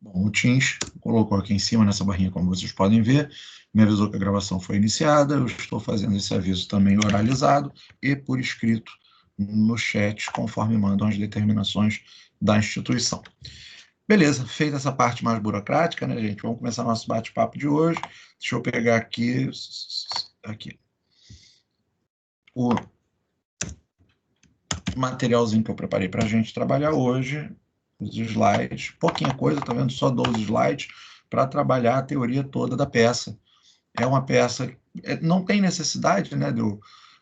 Bom, o Teams colocou aqui em cima, nessa barrinha, como vocês podem ver, me avisou que a gravação foi iniciada, eu estou fazendo esse aviso também oralizado e por escrito no chat, conforme mandam as determinações da instituição. Beleza, feita essa parte mais burocrática, né, gente? Vamos começar nosso bate-papo de hoje. Deixa eu pegar aqui o materialzinho que eu preparei para a gente trabalhar hoje, os slides, pouquinha coisa, tá vendo? Só 12 slides para trabalhar a teoria toda da peça. É uma peça, não tem necessidade, né, de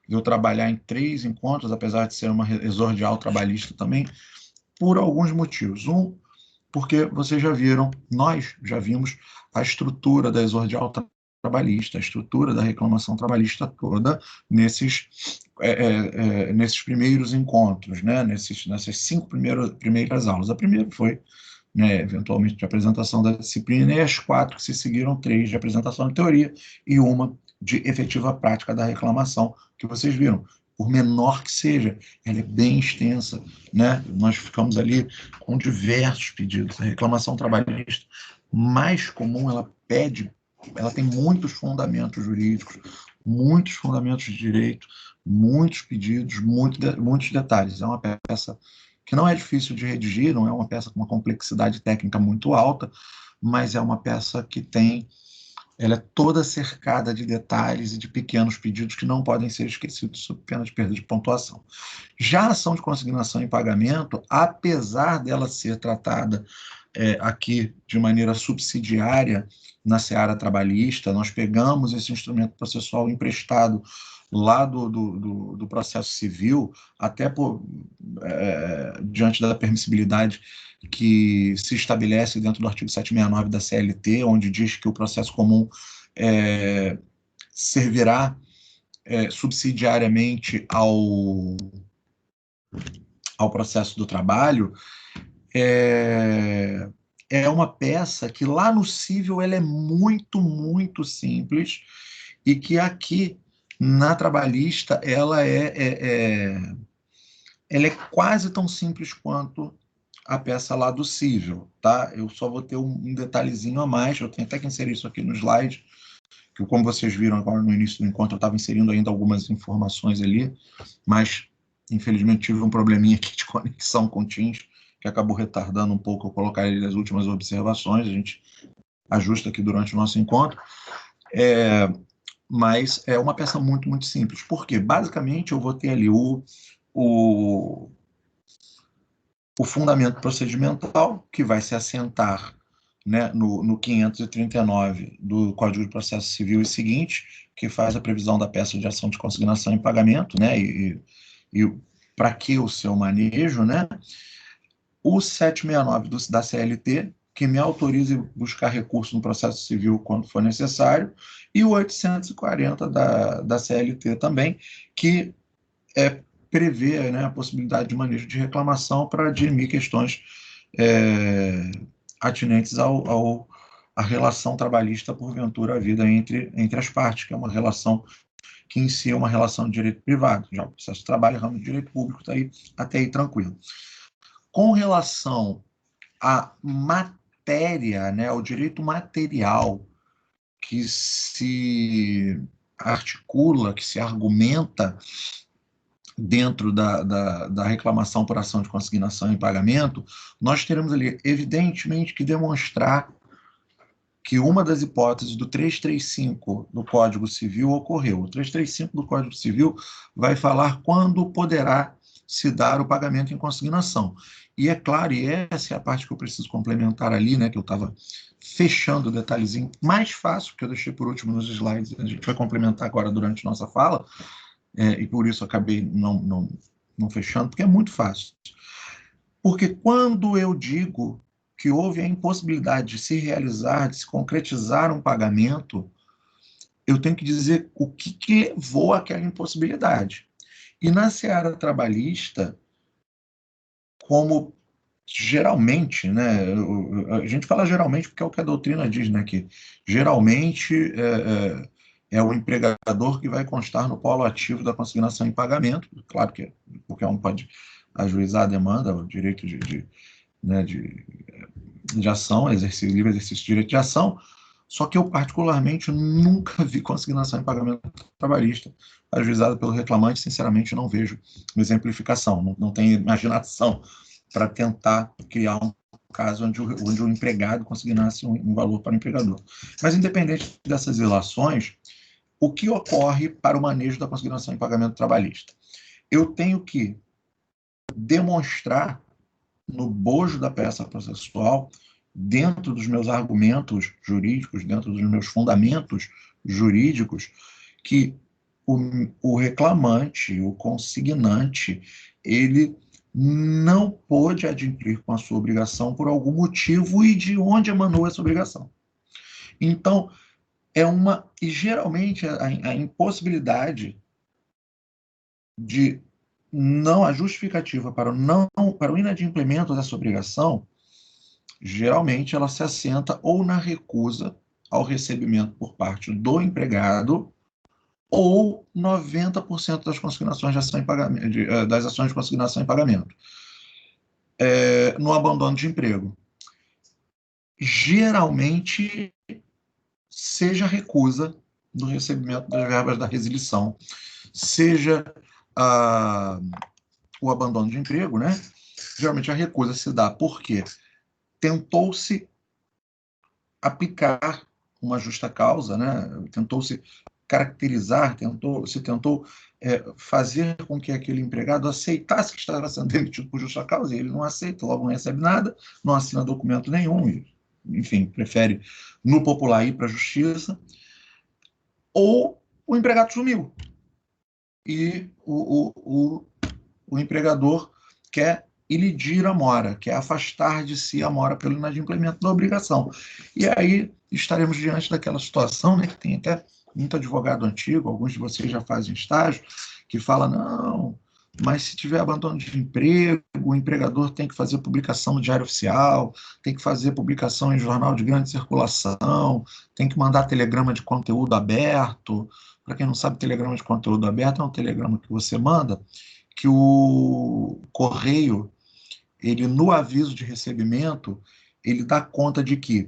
eu trabalhar em 3 encontros, apesar de ser uma exordial trabalhista também, por alguns motivos. Um, porque vocês já viram, nós já vimos a estrutura da exordial trabalhista, a estrutura da reclamação trabalhista toda nesses primeiros encontros, né? Nessas 5 primeiras aulas. A primeira foi, né, eventualmente, de apresentação da disciplina, e as 4 que se seguiram, 3 de apresentação de teoria e uma de efetiva prática da reclamação, que vocês viram. Por menor que seja, ela é bem extensa, né? Nós ficamos ali com diversos pedidos. A reclamação trabalhista mais comum, ela tem muitos fundamentos jurídicos, muitos fundamentos de direito, muitos pedidos, muitos detalhes. É uma peça que não é difícil de redigir, não é uma peça com uma complexidade técnica muito alta, mas é uma peça que ela é toda cercada de detalhes e de pequenos pedidos que não podem ser esquecidos sob pena de perda de pontuação. Já a ação de consignação em pagamento, apesar dela ser tratada aqui de maneira subsidiária na seara trabalhista, nós pegamos esse instrumento processual emprestado lá do processo civil, até diante da permissibilidade que se estabelece dentro do artigo 769 da CLT, onde diz que o processo comum servirá subsidiariamente ao processo do trabalho. É uma peça que lá no cível ela é muito, muito simples e que aqui na trabalhista ela é quase tão simples quanto a peça lá do cível, tá? Eu só vou ter um detalhezinho a mais, eu tenho até que inserir isso aqui no slide, que como vocês viram agora no início do encontro, eu estava inserindo ainda algumas informações ali, mas infelizmente tive um probleminha aqui de conexão com o Teams, que acabou retardando um pouco eu colocar ali as últimas observações, a gente ajusta aqui durante o nosso encontro, mas é uma peça muito, muito simples. Por quê? Basicamente eu vou ter ali o fundamento procedimental, que vai se assentar, né, no 539 do Código de Processo Civil e seguinte, que faz a previsão da peça de ação de consignação em pagamento, né, e para que o seu manejo, né, o 769 da CLT, que me autorize buscar recurso no processo civil quando for necessário, e o 840 da CLT também, que prevê, né, a possibilidade de manejo de reclamação para dirimir questões atinentes à relação trabalhista, porventura, havida entre as partes, que é uma relação que em si é uma relação de direito privado. Já o processo de trabalho, ramo de direito público, está aí, até aí tranquilo. Com relação à matéria, né, ao direito material que se articula, que se argumenta dentro da reclamação por ação de consignação em pagamento, nós teremos ali, evidentemente, que demonstrar que uma das hipóteses do 335 do Código Civil ocorreu. O 335 do Código Civil vai falar quando poderá se dar o pagamento em consignação. E é claro, e essa é a parte que eu preciso complementar ali, né, que eu estava fechando o detalhezinho mais fácil, que eu deixei por último nos slides, a gente vai complementar agora durante nossa fala, e por isso acabei não fechando, porque é muito fácil. Porque quando eu digo que houve a impossibilidade de se realizar, de se concretizar um pagamento, eu tenho que dizer o que levou àquela impossibilidade. E na seara trabalhista, como geralmente, né, a gente fala geralmente porque é o que a doutrina diz, né, que geralmente é o empregador que vai constar no polo ativo da consignação em pagamento, claro que qualquer um pode ajuizar a demanda, o direito né, de ação, livre exercício de direito de ação, só que eu, particularmente, nunca vi consignação em pagamento trabalhista ajuizada pelo reclamante. Sinceramente, não vejo exemplificação, não tenho imaginação para tentar criar um caso onde o empregado consignasse um valor para o empregador. Mas, independente dessas ilações, o que ocorre para o manejo da consignação em pagamento trabalhista? Eu tenho que demonstrar no bojo da peça processual, dentro dos meus argumentos jurídicos, dentro dos meus fundamentos jurídicos, que o reclamante, o consignante, ele não pôde adimplir com a sua obrigação por algum motivo e de onde emanou essa obrigação. Então, e geralmente a impossibilidade de a justificativa para o inadimplemento dessa obrigação, geralmente ela se assenta ou na recusa ao recebimento por parte do empregado, ou 90% das consignações de ação em pagamento, das ações de consignação em pagamento, no abandono de emprego. Geralmente, seja a recusa do recebimento das verbas da resilição, seja o abandono de emprego, né? Geralmente a recusa se dá porque tentou-se aplicar uma justa causa, né? Tentou-se caracterizar, tentou fazer com que aquele empregado aceitasse que estava sendo demitido por justa causa, e ele não aceita, logo não recebe nada, não assina documento nenhum, e, enfim, prefere, no popular, ir para a justiça, ou o empregado sumiu, e o empregador quer ilidir a mora, quer afastar de si a mora pelo inadimplemento da obrigação. E aí estaremos diante daquela situação, né, que tem até muito advogado antigo, alguns de vocês já fazem estágio, que fala, não, mas se tiver abandono de emprego, o empregador tem que fazer publicação no Diário Oficial, tem que fazer publicação em jornal de grande circulação, tem que mandar telegrama de conteúdo aberto. Para quem não sabe, telegrama de conteúdo aberto é um telegrama que você manda, que o correio, ele no aviso de recebimento, ele dá conta de que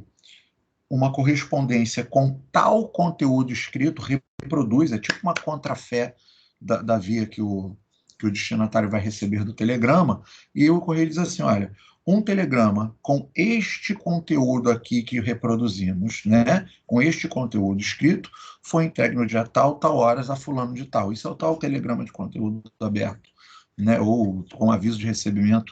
uma correspondência com tal conteúdo escrito reproduz, é tipo uma contrafé da via que o destinatário vai receber do telegrama, e o correio diz assim, olha, um telegrama com este conteúdo aqui que reproduzimos, né, com este conteúdo escrito, foi entregue no dia tal, tal horas, a fulano de tal. Isso é o tal telegrama de conteúdo aberto, né, ou com aviso de recebimento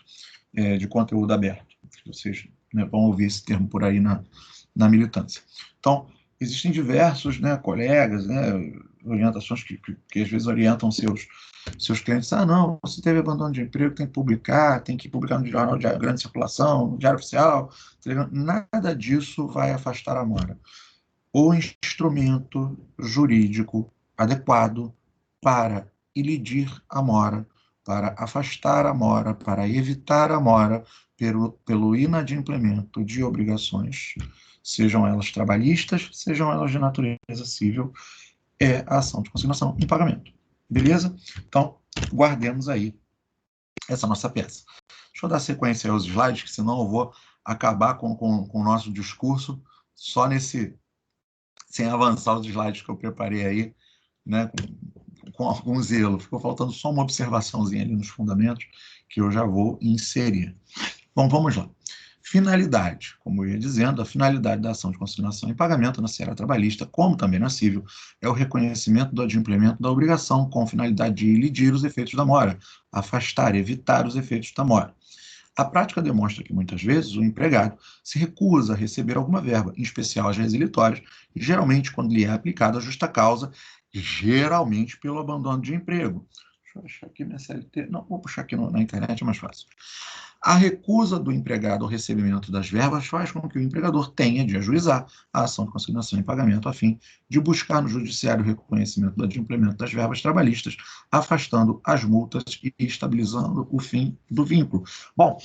de conteúdo aberto. Vocês, né, vão ouvir esse termo por aí na militância. Então, existem diversos, né, colegas, né, orientações que às vezes orientam seus clientes. Não, se teve abandono de emprego, tem que publicar no jornal de grande circulação, no Diário Oficial. Nada disso vai afastar a mora. O instrumento jurídico adequado para ilidir a mora, para afastar a mora, para evitar a mora pelo inadimplemento de obrigações, sejam elas trabalhistas, sejam elas de natureza civil, é a ação de consignação em pagamento. Beleza? Então, guardemos aí essa nossa peça. Deixa eu dar sequência aos slides, que senão eu vou acabar com o nosso discurso só sem avançar os slides que eu preparei aí, né, com algum zelo. Ficou faltando só uma observaçãozinha ali nos fundamentos, que eu já vou inserir. Bom, vamos lá. Finalidade. Como eu ia dizendo, a finalidade da ação de consignação em pagamento na seara trabalhista, como também na civil, é o reconhecimento do adimplemento da obrigação com finalidade de ilidir os efeitos da mora, afastar, evitar os efeitos da mora. A prática demonstra que, muitas vezes, o empregado se recusa a receber alguma verba, em especial as resilitórias, geralmente quando lhe é aplicada a justa causa, geralmente pelo abandono de emprego. Deixa eu achar aqui minha CLT. Não, vou puxar aqui na internet, é mais fácil. A recusa do empregado ao recebimento das verbas faz com que o empregador tenha de ajuizar a ação de consignação em pagamento a fim de buscar no judiciário o reconhecimento do adimplemento das verbas trabalhistas, afastando as multas e estabilizando o fim do vínculo. Bom,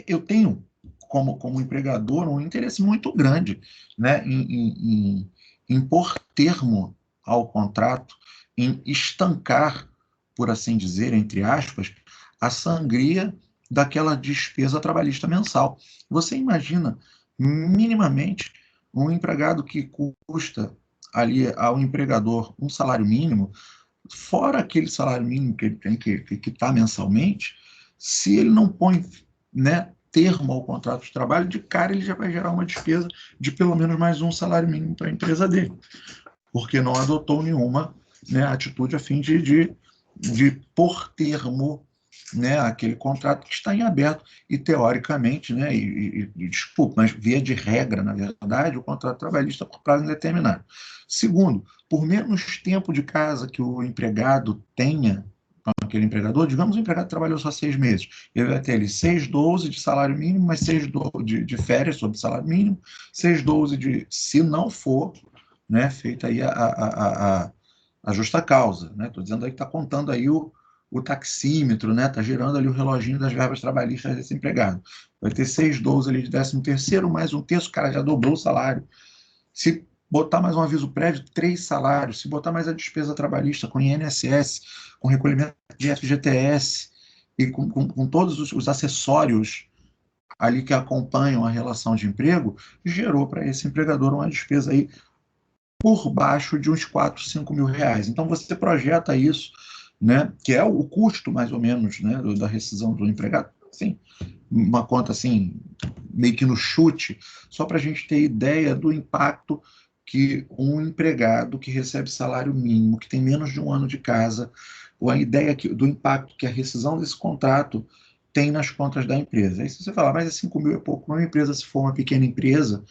eu tenho, como empregador, um interesse muito grande, né, em pôr termo ao contrato, em estancar, por assim dizer, entre aspas, a sangria daquela despesa trabalhista mensal. Você imagina minimamente, um empregado que custa ali ao empregador um salário mínimo, fora aquele salário mínimo que ele tem que quitar mensalmente, se ele não põe, né, termo ao contrato de trabalho, de cara ele já vai gerar uma despesa de pelo menos mais um salário mínimo para a empresa dele, porque não adotou nenhuma, né, atitude a fim de pôr termo, né, aquele contrato que está em aberto e, teoricamente, né, desculpa, mas via de regra, na verdade, o contrato trabalhista é por prazo indeterminado. Segundo, por menos tempo de casa que o empregado tenha com aquele empregador, digamos que o empregado trabalhou só 6 meses, ele vai ter ali 6,12 de salário mínimo, mais 6,12 de férias sobre salário mínimo, 6,12 de, se não for, né, feita aí a justa causa, né? Estou dizendo aí que está contando aí o taxímetro, né? Está girando ali o reloginho das verbas trabalhistas desse empregado. Vai ter 6,12 ali de 13º, mais um terço, o cara já dobrou o salário. Se botar mais um aviso prévio, 3 salários. Se botar mais a despesa trabalhista com INSS, com recolhimento de FGTS e com todos os acessórios ali que acompanham a relação de emprego, gerou para esse empregador uma despesa aí por baixo de uns 4, 5 mil reais. Então, você projeta isso, né, que é o custo, mais ou menos, né, da rescisão do empregado. Sim, uma conta assim, meio que no chute, só para a gente ter ideia do impacto que um empregado que recebe salário mínimo, que tem menos de um ano de casa, ou a ideia do impacto que a rescisão desse contrato tem nas contas da empresa. Aí se você falar, mas 5 mil é pouco, uma empresa, se for uma pequena empresa,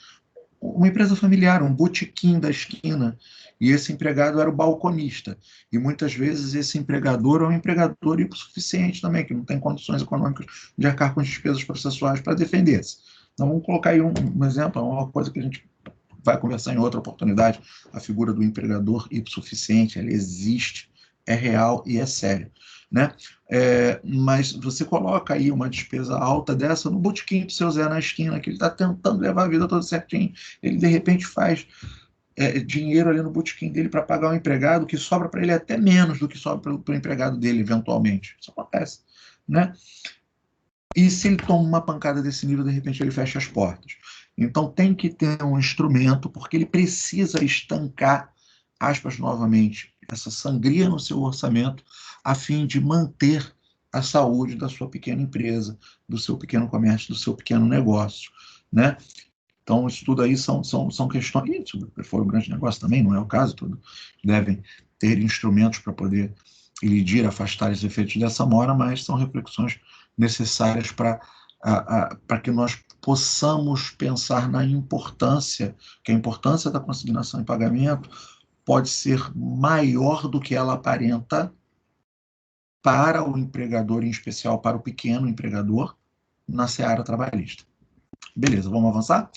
uma empresa familiar, um botequim da esquina, e esse empregado era o balconista. E muitas vezes esse empregador é um empregador hipossuficiente também, que não tem condições econômicas de arcar com despesas processuais para defender-se. Então vamos colocar aí um exemplo, uma coisa que a gente vai conversar em outra oportunidade, a figura do empregador hipossuficiente, ela existe, é real e é séria, né? Mas você coloca aí uma despesa alta dessa no botequim do seu Zé na esquina, que ele está tentando levar a vida toda certinho, ele de repente faz dinheiro ali no botequim dele para pagar um empregado que sobra para ele até menos do que sobra para o empregado dele, eventualmente. Isso acontece, né? E se ele toma uma pancada desse nível, de repente ele fecha as portas. Então tem que ter um instrumento, porque ele precisa estancar, aspas novamente, essa sangria no seu orçamento, a fim de manter a saúde da sua pequena empresa, do seu pequeno comércio, do seu pequeno negócio, né? Então, isso tudo aí são questões. E se for um grande negócio também, não é o caso, tudo devem ter instrumentos para poder elidir, afastar os efeitos dessa mora, mas são reflexões necessárias para que nós possamos pensar na importância, que a importância da consignação em pagamento pode ser maior do que ela aparenta para o empregador, em especial para o pequeno empregador, na seara trabalhista. Beleza, vamos avançar?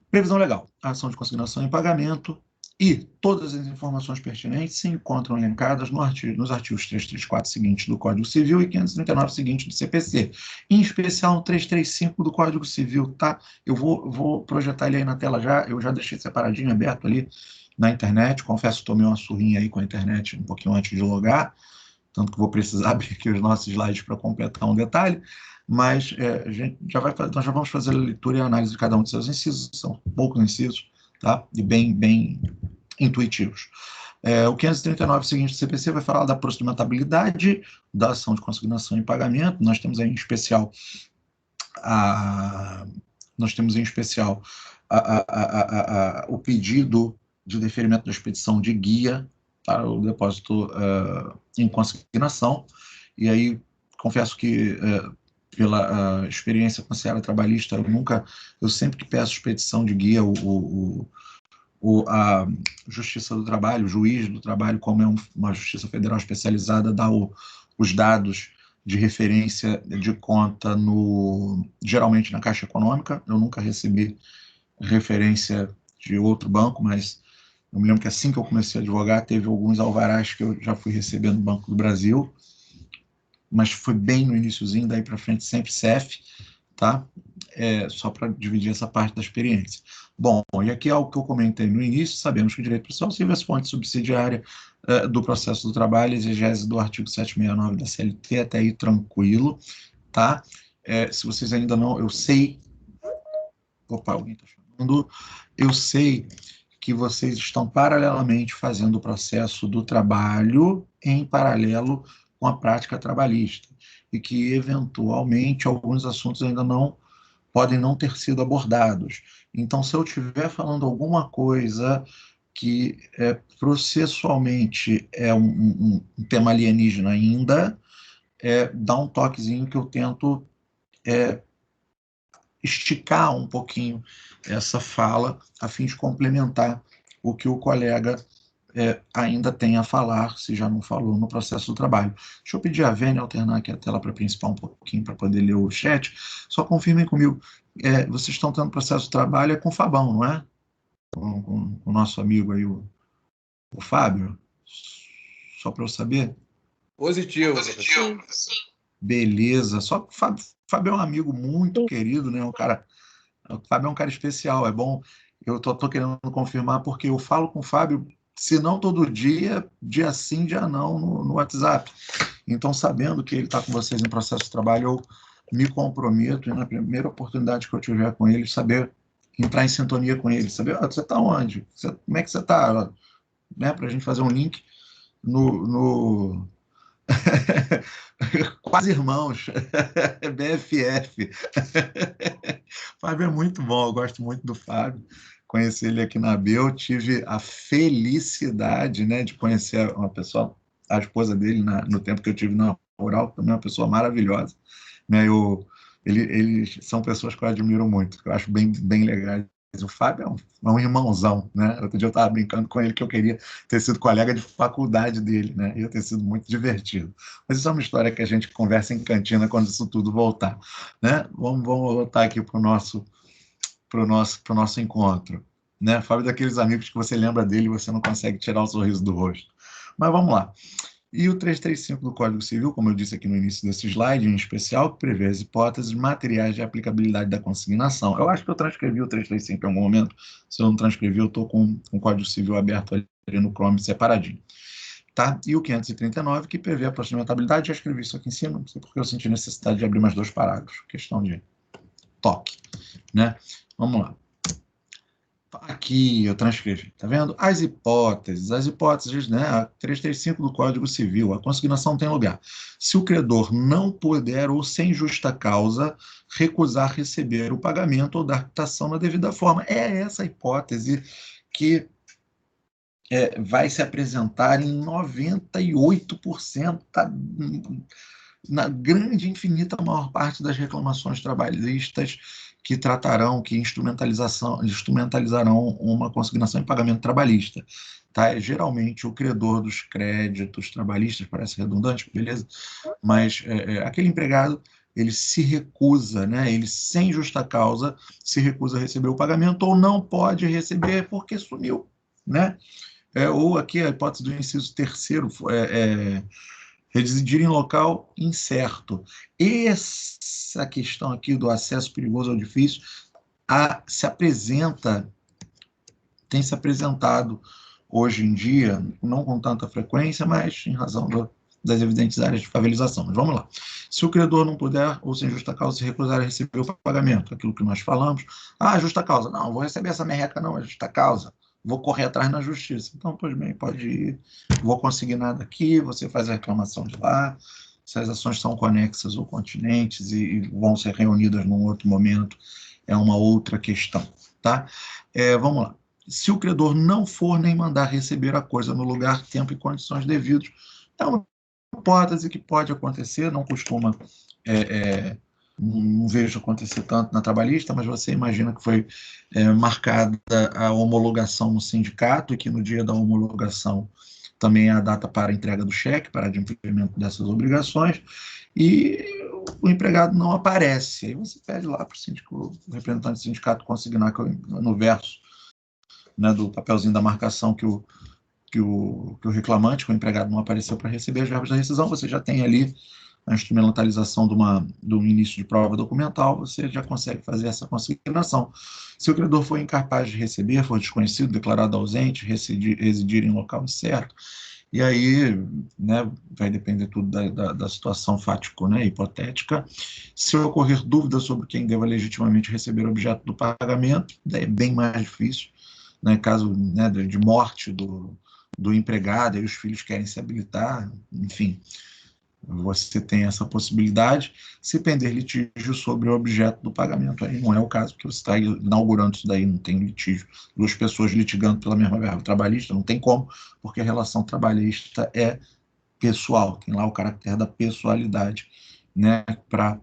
Previsão legal. A ação de consignação em pagamento e todas as informações pertinentes se encontram elencadas nos artigos 334 seguintes do Código Civil e 539 seguintes do CPC. Em especial no 335 do Código Civil, tá? Eu vou projetar ele aí na tela já. Eu já deixei separadinho, aberto ali na internet. Confesso que tomei uma surrinha aí com a internet um pouquinho antes de logar, tanto que vou precisar abrir aqui os nossos slides para completar um detalhe, mas a gente nós já vamos fazer a leitura e a análise de cada um de seus incisos, são poucos incisos, tá? E bem intuitivos. O 539 seguinte do CPC vai falar da procedimentabilidade da ação de consignação em pagamento. Nós temos aí em especial o pedido de deferimento da expedição de guia para o depósito em consignação. E aí, confesso que, pela experiência com a seara trabalhista, eu sempre que peço expedição de guia, a Justiça do Trabalho, o juiz do trabalho, como é uma justiça federal especializada, dá os dados de referência de conta geralmente na Caixa Econômica. Eu nunca recebi referência de outro banco, mas eu me lembro que assim que eu comecei a advogar, teve alguns alvarás que eu já fui recebendo no Banco do Brasil, mas foi bem no iniciozinho, daí para frente sempre CEF, tá? Só para dividir essa parte da experiência. Bom, e aqui é algo que eu comentei no início, sabemos que o direito processual civil é a fonte subsidiária do processo do trabalho, exegese do artigo 769 da CLT, até aí tranquilo, tá? Se vocês ainda não, eu sei Opa, alguém está chamando. Eu sei que vocês estão paralelamente fazendo o processo do trabalho em paralelo com a prática trabalhista e que, eventualmente, alguns assuntos ainda não podem não ter sido abordados. Então, se eu estiver falando alguma coisa que processualmente é um tema alienígena ainda, dá um toquezinho que eu tento esticar um pouquinho essa fala a fim de complementar o que o colega ainda tem a falar, se já não falou, no processo do trabalho. Deixa eu pedir a Vênia alternar aqui a tela para a principal um pouquinho, para poder ler o chat. Só confirmem comigo, vocês estão tendo processo de trabalho com o Fabão, não é? Com o nosso amigo aí, o Fábio? Só para eu saber? Positivo. Sim, sim. Beleza. Só que o Fábio é um amigo muito querido, né? O Fábio é um cara especial, é bom. Eu tô querendo confirmar porque eu falo com o Fábio, se não todo dia, dia sim, dia não, no WhatsApp. Então, sabendo que ele está com vocês em processo de trabalho, eu me comprometo, e na primeira oportunidade que eu tiver com ele, saber entrar em sintonia com ele, saber, você está onde? Como é que você está? Né? Para a gente fazer um link no quase irmãos, BFF. Fábio é muito bom, eu gosto muito do Fábio. Conheci ele aqui na ABEL, tive a felicidade, né, de conhecer uma pessoa, a esposa dele, no tempo que eu tive na Rural, também é uma pessoa maravilhosa. Né, eles são pessoas que eu admiro muito, que eu acho bem, bem legais. O Fábio é um irmãozão, né? Outro dia eu estava brincando com ele que eu queria ter sido colega de faculdade dele, né? Ia ter sido muito divertido. Mas isso é uma história que a gente conversa em cantina quando isso tudo voltar, né? Vamos voltar aqui para o nosso encontro, né? Fábio é daqueles amigos que você lembra dele e você não consegue tirar o sorriso do rosto. Mas vamos lá. E o 335 do Código Civil, como eu disse aqui no início desse slide, em especial, que prevê as hipóteses materiais de aplicabilidade da consignação. Eu acho que eu transcrevi o 335 em algum momento. Se eu não transcrevi, eu estou com o Código Civil aberto ali no Chrome separadinho. Tá? E o 539, que prevê a procedimentabilidade, já escrevi isso aqui em cima, não sei porque eu senti necessidade de abrir mais 2 parágrafos. Questão de toque. Né? Vamos lá. Aqui eu transcrevi, tá vendo? As hipóteses, né? A 335 do Código Civil, a consignação tem lugar. Se o credor não puder ou sem justa causa recusar receber o pagamento ou dar quitação na devida forma. É essa hipótese que vai se apresentar em 98%, tá? Na grande, infinita maior parte das reclamações trabalhistas que instrumentalizarão uma consignação em pagamento trabalhista. Tá? É geralmente o credor dos créditos trabalhistas, parece redundante, beleza? Mas aquele empregado, ele se recusa, né? Ele, sem justa causa, se recusa a receber o pagamento ou não pode receber porque sumiu. Né? Ou aqui a hipótese do inciso terceiro, residir em local incerto. Essa questão aqui do acesso perigoso ao edifício tem se apresentado hoje em dia, não com tanta frequência, mas em razão das evidentes áreas de favelização. Mas vamos lá. Se o credor não puder, ou sem justa causa, se recusar a receber o pagamento, aquilo que nós falamos, justa causa, não vou receber essa merreca não, é justa causa, vou correr atrás na justiça. Então, pois bem, pode ir, vou conseguir nada aqui, você faz a reclamação de lá, se as ações são conexas ou continentes e vão ser reunidas num outro momento, é uma outra questão, tá? Vamos lá. Se o credor não for nem mandar receber a coisa no lugar, tempo e condições devidos, é uma hipótese que pode acontecer, não costuma, não vejo acontecer tanto na trabalhista, mas você imagina que foi marcada a homologação no sindicato e que no dia da homologação também é a data para a entrega do cheque, para adimplemento dessas obrigações, e o empregado não aparece. Aí você pede lá para o representante do sindicato consignar no verso, né, do papelzinho da marcação que o reclamante, que o empregado não apareceu para receber as verbas da rescisão, você já tem ali a instrumentalização do início de prova documental, você já consegue fazer essa consignação. Se o credor for incapaz de receber, for desconhecido, declarado ausente, residir em local incerto, E aí, né, vai depender tudo da situação fático, né, hipotética. Se ocorrer dúvida sobre quem deva legitimamente receber o objeto do pagamento, é bem mais difícil, né, caso, né, de morte do empregado, e os filhos querem se habilitar, enfim, você tem essa possibilidade. Se pender litígio sobre o objeto do pagamento, aí não é o caso, porque você está inaugurando isso daí, não tem litígio, duas pessoas litigando pela mesma verba trabalhista, não tem como, porque a relação trabalhista é pessoal, tem lá o caráter da pessoalidade, né, para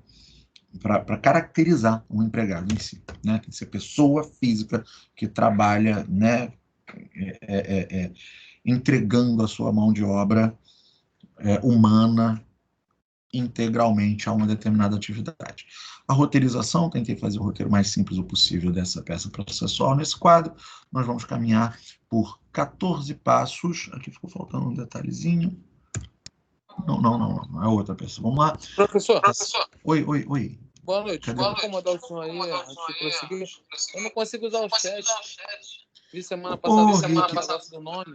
caracterizar um empregado em si, né, tem que ser pessoa física que trabalha, né, entregando a sua mão de obra humana integralmente a uma determinada atividade. A roteirização, tentei fazer o roteiro mais simples o possível dessa peça processual. Nesse quadro, nós vamos caminhar por 14 passos. Aqui ficou faltando um detalhezinho. Não é outra peça. Vamos lá. Professor, Oi. boa noite. Cadê? Desculpa incomodar o senhor aí antes de prosseguir. Eu não consigo usar o chat. Vi semana passada Ô, o Rick, negócio do nome.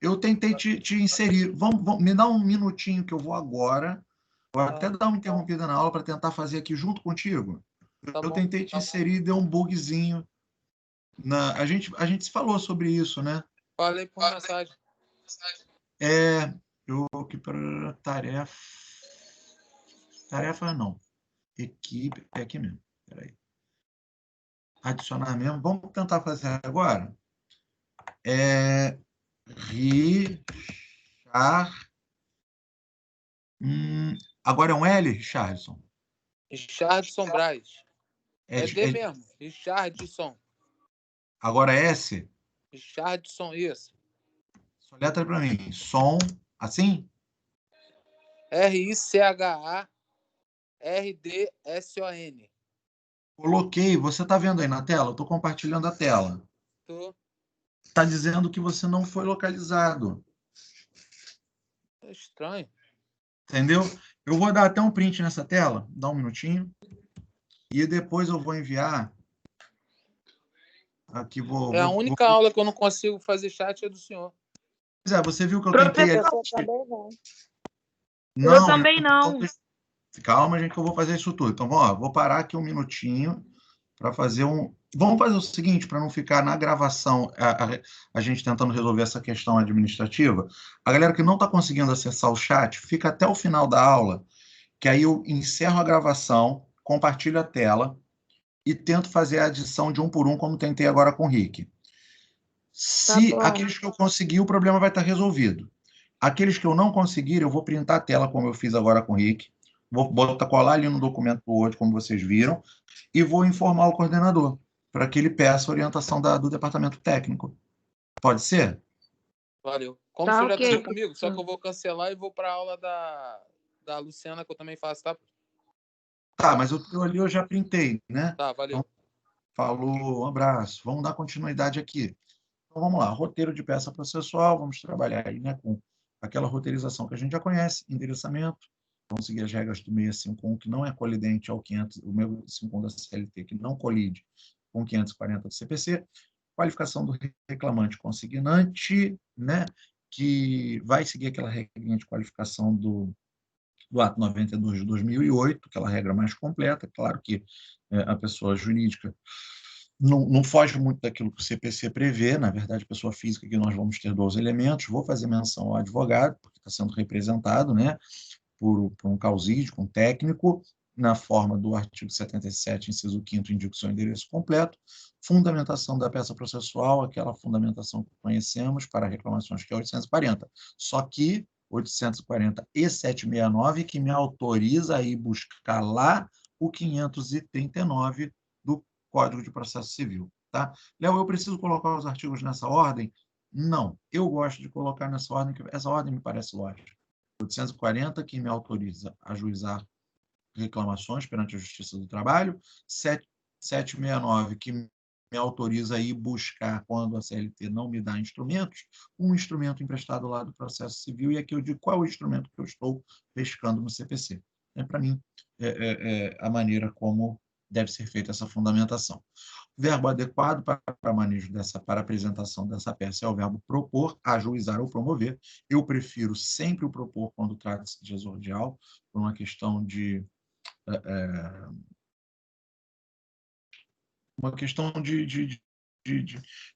eu tentei te inserir. Me dá um minutinho que eu vou agora. Vou até dar uma interrompida na aula para tentar fazer aqui junto contigo. Tá Eu bom. tentei te inserir, deu um bugzinho. A gente se falou sobre isso, né? Falei por mensagem. Eu aqui para tarefa não, equipe, é aqui mesmo, peraí. Adicionar mesmo, vamos tentar fazer agora. Richard, agora é um L, Richardson? Richardson Braz. É, É D é, mesmo. Richardson. agora é S? Richardson, isso. Só letra para mim, som, assim? Richardson. Coloquei, você está vendo aí na tela? Eu estou compartilhando a tela. Tô. Está dizendo que você não foi localizado. É estranho. Entendeu? Eu vou dar até um print nessa tela, dá um minutinho, e depois eu vou enviar. Aqui É a única aula que eu não consigo fazer chat é do senhor. Pois é, você viu que eu tentei. Professor, também não. Não, Eu também não. Calma, gente, que eu vou fazer isso tudo. Então, vou parar aqui um minutinho para fazer um. Vamos fazer o seguinte, para não ficar na gravação a gente tentando resolver essa questão administrativa. A galera que não está conseguindo acessar o chat, fica até o final da aula, que aí eu encerro a gravação, compartilho a tela e tento fazer a adição de um por um, como tentei agora com o Rick. Se aqueles que eu conseguir, o problema vai estar resolvido. Aqueles que eu não conseguir, eu vou printar a tela, como eu fiz agora com o Rick, vou colar ali no documento do Word, como vocês viram, e vou informar o coordenador, para que ele peça a orientação do departamento técnico. Pode ser? Valeu. Como Tá, o senhor já ok. está comigo, só que eu vou cancelar e vou para a aula da Luciana, que eu também faço, tá? Tá, mas o teu ali eu já printei, né? Tá, valeu. Então, falou, um abraço. Vamos dar continuidade aqui. Então, vamos lá. Roteiro de peça processual, vamos trabalhar aí, né, com aquela roteirização que a gente já conhece, endereçamento, vamos seguir as regras do 651, que não é colidente ao 500, o 651 da CLT, que não colide com 540 do CPC, qualificação do reclamante consignante, né, que vai seguir aquela regra de qualificação do ato 92 de 2008, aquela regra mais completa. Claro que a pessoa jurídica não foge muito daquilo que o CPC prevê. Na verdade, pessoa física, que nós vamos ter 12 elementos. Vou fazer menção ao advogado, porque está sendo representado, né, por um causídico, um técnico, na forma do artigo 77, inciso 5º, indico seu endereço completo. Fundamentação da peça processual, aquela fundamentação que conhecemos para reclamações, que é 840. Só que 840 e 769, que me autoriza a ir buscar lá o 539 do Código de Processo Civil. Tá? Léo, eu preciso colocar os artigos nessa ordem? Não. Eu gosto de colocar nessa ordem, que essa ordem me parece lógica. 840, que me autoriza a ajuizar reclamações perante a Justiça do Trabalho. 769, que me autoriza a ir buscar, quando a CLT não me dá instrumentos, um instrumento emprestado lá do processo civil, e aqui eu digo qual é o instrumento que eu estou pescando no CPC. Para mim, a maneira como deve ser feita essa fundamentação. O verbo adequado para manejo para apresentação dessa peça é o verbo propor, ajuizar ou promover. Eu prefiro sempre o propor quando trata-se de exordial, por uma questão de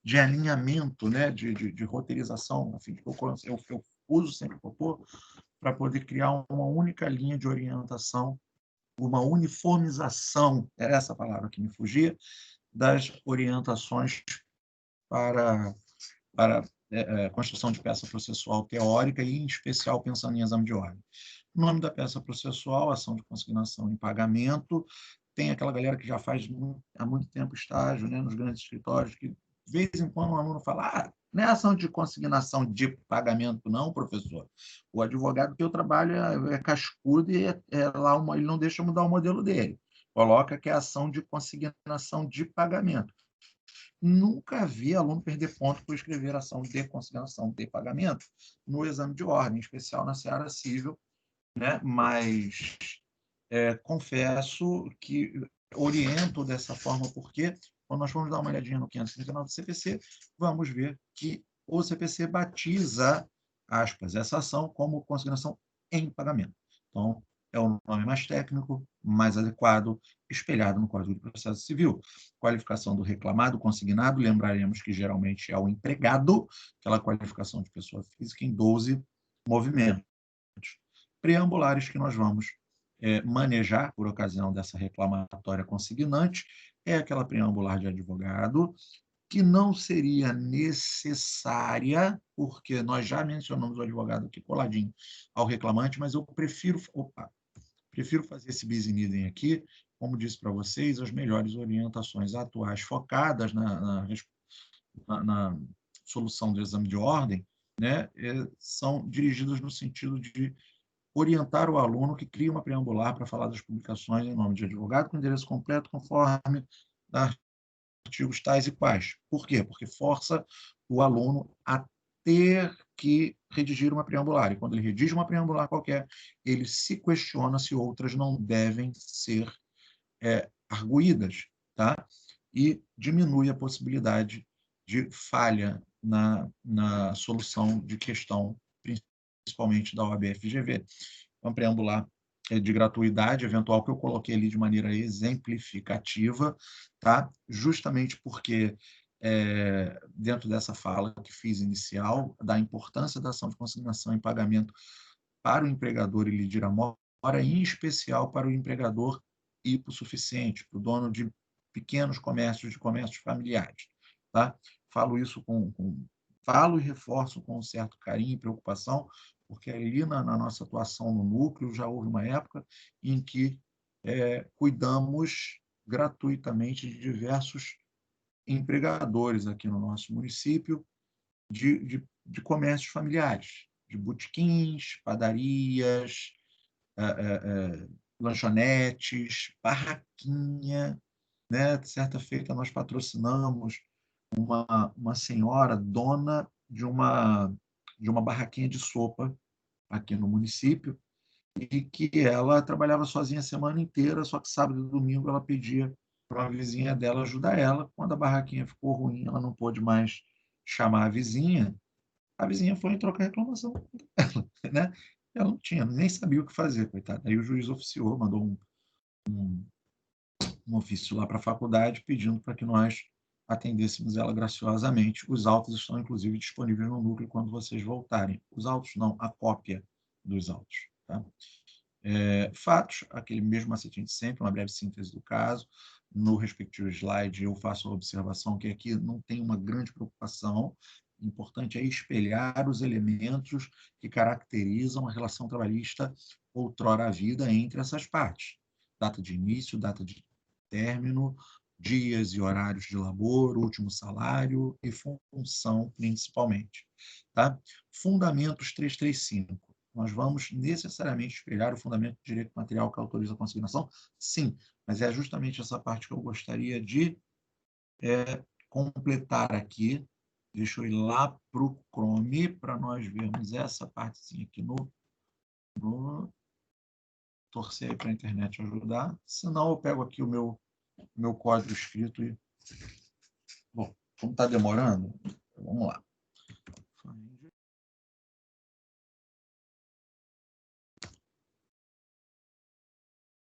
de alinhamento, né, de roteirização, enfim, eu uso sempre o propor para poder criar uma única linha de orientação, uma uniformização, é essa palavra que me fugia, das orientações para construção de peça processual teórica e, em especial, pensando em exame de ordem. O nome da peça processual, ação de consignação em pagamento, tem aquela galera que já faz há muito tempo estágio, né, nos grandes escritórios, que de vez em quando um aluno fala, não é ação de consignação de pagamento, não, professor. O advogado que eu trabalho é cascudo e lá ele não deixa mudar o modelo dele. Coloca que é ação de consignação de pagamento. Nunca vi aluno perder ponto por escrever ação de consignação de pagamento no exame de ordem, em especial na seara civil, né? Mas confesso que oriento dessa forma porque, quando nós formos dar uma olhadinha no 539 do CPC, vamos ver que o CPC batiza, aspas, essa ação como consignação em pagamento. Então, é o nome mais técnico, mais adequado, espelhado no Código de Processo Civil. Qualificação do reclamado, consignado, lembraremos que geralmente é o empregado, aquela qualificação de pessoa física em 12 movimentos preambulares que nós vamos manejar por ocasião dessa reclamatória consignante é aquela preambular de advogado, que não seria necessária, porque nós já mencionamos o advogado aqui coladinho ao reclamante, mas eu prefiro fazer esse bis in idem aqui, como disse para vocês, as melhores orientações atuais focadas na solução do exame de ordem, né, são dirigidas no sentido de orientar o aluno que cria uma preambular para falar das publicações em nome de advogado com endereço completo, conforme artigos tais e quais. Por quê? Porque força o aluno a ter que redigir uma preambular. E quando ele redige uma preambular qualquer, ele se questiona se outras não devem ser arguídas, tá? E diminui a possibilidade de falha na solução de questão, principalmente da OAB-FGV. Uma preambular de gratuidade eventual que eu coloquei ali de maneira exemplificativa, tá? Justamente porque, dentro dessa fala que fiz inicial, da importância da ação de consignação em pagamento para o empregador e lhe mora, em especial para o empregador hipossuficiente, para o dono de pequenos comércios, de comércios familiares. Tá? Falo isso falo e reforço com um certo carinho e preocupação, porque ali na nossa atuação no núcleo já houve uma época em que cuidamos gratuitamente de diversos empregadores aqui no nosso município, de comércios familiares, de botequins, padarias, lanchonetes, barraquinha, né? Certa feita nós patrocinamos uma senhora dona de uma barraquinha de sopa aqui no município e que ela trabalhava sozinha a semana inteira, só que sábado e domingo ela pedia para uma vizinha dela ajudar ela. Quando a barraquinha ficou ruim, ela não pôde mais chamar a vizinha foi em trocar reclamação, né? Ela não tinha, nem sabia o que fazer, coitada. Aí o juiz oficiou, mandou um ofício lá para a faculdade pedindo para que nós atendêssemos ela graciosamente. Os autos estão, inclusive, disponíveis no núcleo quando vocês voltarem. Os autos não, a cópia dos autos. Tá? Fatos, aquele mesmo macete de sempre, uma breve síntese do caso. No respectivo slide, eu faço a observação que aqui não tem uma grande preocupação. O importante é espelhar os elementos que caracterizam a relação trabalhista outrora havida entre essas partes. Data de início, data de término, dias e horários de labor, último salário e função, principalmente. Tá? Fundamentos 335. Nós vamos necessariamente espelhar o fundamento de direito material que autoriza a consignação? Sim, mas é justamente essa parte que eu gostaria de completar aqui. Deixa eu ir lá para o Chrome para nós vermos essa partezinha aqui torcer para a internet ajudar. Se não, eu pego aqui o meu meu código escrito e... Bom, como está demorando, vamos lá.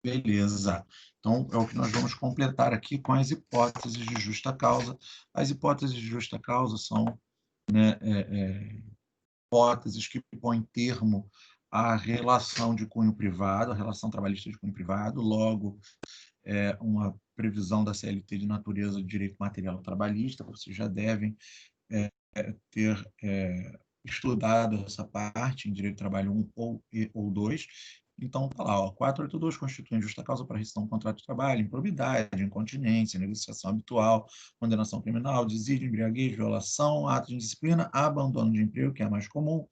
Beleza. Então, é o que nós vamos completar aqui com as hipóteses de justa causa. As hipóteses de justa causa são, né, hipóteses que põem termo à relação de cunho privado, a relação trabalhista de cunho privado, logo, uma previsão da CLT de natureza de direito material trabalhista, vocês já devem ter estudado essa parte em Direito do Trabalho 1 ou 2. Então, está lá, ó, 482 constitui justa causa para rescisão do contrato de trabalho, improbidade, incontinência, negociação habitual, condenação criminal, desídio, embriaguez, violação, ato de indisciplina, abandono de emprego, que é a mais comum,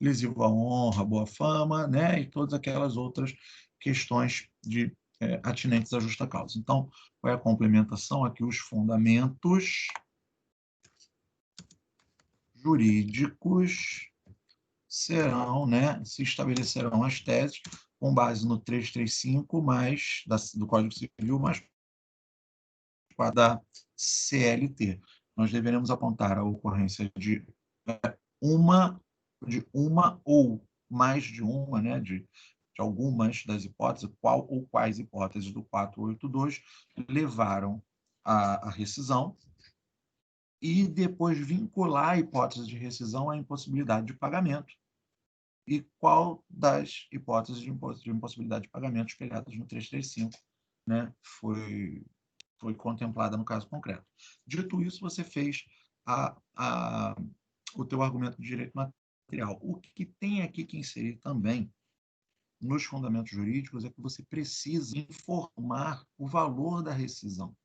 lesivo à honra, boa fama, né, e todas aquelas outras questões atinentes à justa causa. Então, qual é a complementação? Aqui os fundamentos jurídicos serão, né, se estabelecerão as teses com base no 335 mais do Código Civil mais da CLT. Nós deveremos apontar a ocorrência de uma ou mais de uma, né, de algumas das hipóteses, qual ou quais hipóteses do 482 levaram à rescisão, e depois vincular a hipótese de rescisão à impossibilidade de pagamento, e qual das hipóteses de impossibilidade de pagamento espelhadas no 335, né, foi contemplada no caso concreto. Dito isso, você fez o teu argumento de direito material. O que tem aqui que inserir também nos fundamentos jurídicos é que você precisa informar o valor da rescisão.